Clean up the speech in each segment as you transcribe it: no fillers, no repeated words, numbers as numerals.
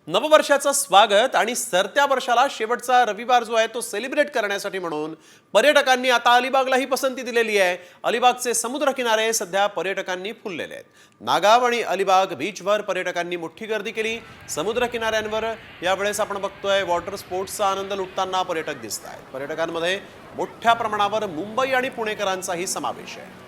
नववर्षाचं स्वागत आणि सरत्या वर्षाला शेवटचा रविवार जो आहे तो सेलिब्रेट करण्यासाठी म्हणून पर्यटकांनी आता अलिबागलाही पसंती दिलेली आहे। अलिबागचे समुद्र किनारे सध्या पर्यटकांनी फुललेले आहेत। नागाव आणि अलिबाग बीचवर पर्यटकांनी मोठी गर्दी केली। समुद्र किनाऱ्यांवर यावेळेस आपण बघतोय वॉटर स्पोर्ट्सचा आनंद लुटताना पर्यटक दिसत आहेत। पर्यटकांमध्ये मोठ्या प्रमाणावर मुंबई आणि पुणेकरांचाही समावेश आहे।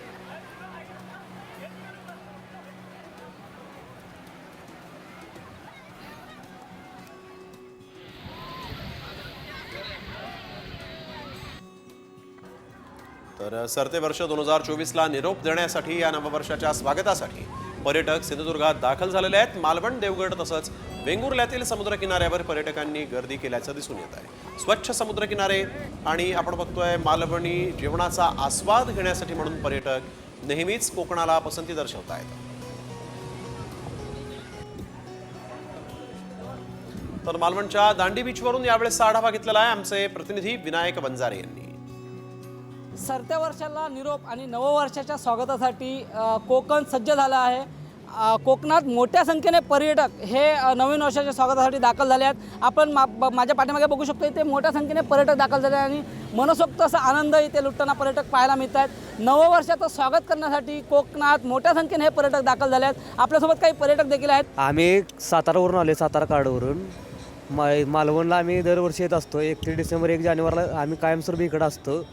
तर सरते वर्ष 2024ला निरोप देण्यासाठी या नववर्षाच्या स्वागतासाठी पर्यटक सिंधुदुर्गात दाखल झालेले आहेत। मालवण, देवगड तसंच वेंगुर्ल्यातील समुद्र किनाऱ्यावर पर्यटकांनी गर्दी केल्याचं दिसून येत आहे। स्वच्छ समुद्र किनारे आणि आपण बघतोय मालवणी जेवणाचा आस्वाद घेण्यासाठी म्हणून पर्यटक नेहमीच कोकणाला पसंती दर्शवत आहेत। तर मालवणच्या दांडी बीचवरून यावेळेस आढावा घेतलेला आहे आमचे प्रतिनिधी विनायक वंजारे यांनी। सरत्या वर्षाला निरोप आणि नववर्षाच्या स्वागतासाठी कोकण सज्ज झालं आहे। कोकणात मोठ्या संख्येने पर्यटक हे नवीन वर्षाच्या स्वागतासाठी दाखल झाले आहेत। आपण माझ्या पाठीमागे बघू शकतो इथे मोठ्या संख्येने पर्यटक दाखल झाले आणि मनसोक्त असा आनंद इथे लुटताना पर्यटक पाहायला मिळत आहेत। नववर्षाचं स्वागत करण्यासाठी कोकणात मोठ्या संख्येने हे पर्यटक दाखल झाले आहेत। आपल्यासोबत काही पर्यटक देखील आहेत। आम्ही सातारावरून आले, सातारा कार्डवरून मालवणला आम्ही दरवर्षी येत असतो। 31 डिसेंबर 1 जानेवारीला आम्ही कायमस्वरूपी इकडं असतो।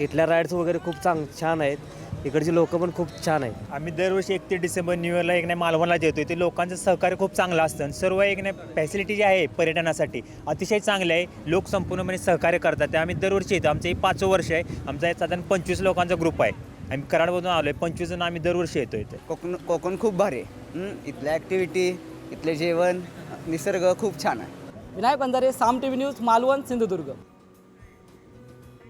इथल्या राईड्स वगैरे खूप छान आहेत। इकडची लोक पण खूप छान आहेत। आम्ही दरवर्षी 31 डिसेंबर न्यू इयरला एक नाही मालवणला येतो। ते लोकांचं सहकार्य खूप चांगलं असतं। सर्व एक नाही फॅसिलिटी जी आहे पर्यटनासाठी अतिशय चांगली आहे। लोक संपूर्णपणे सहकार्य करतात। ते आम्ही दरवर्षी येतो। आमचं हे 5वं वर्ष आहे। आमचा एक साधारण 25 लोकांचा ग्रुप आहे। आम्ही कराडमधून आलो आहे। 25 जण आम्ही दरवर्षी येतो इथे। कोकण खूप भारी आहे। इथल्या ॲक्टिव्हिटी, इथले जेवण, निसर्ग खूप छान आहे। विनायक वंजारे, साम टीव्ही न्यूज, मालवण, सिंधुदुर्ग।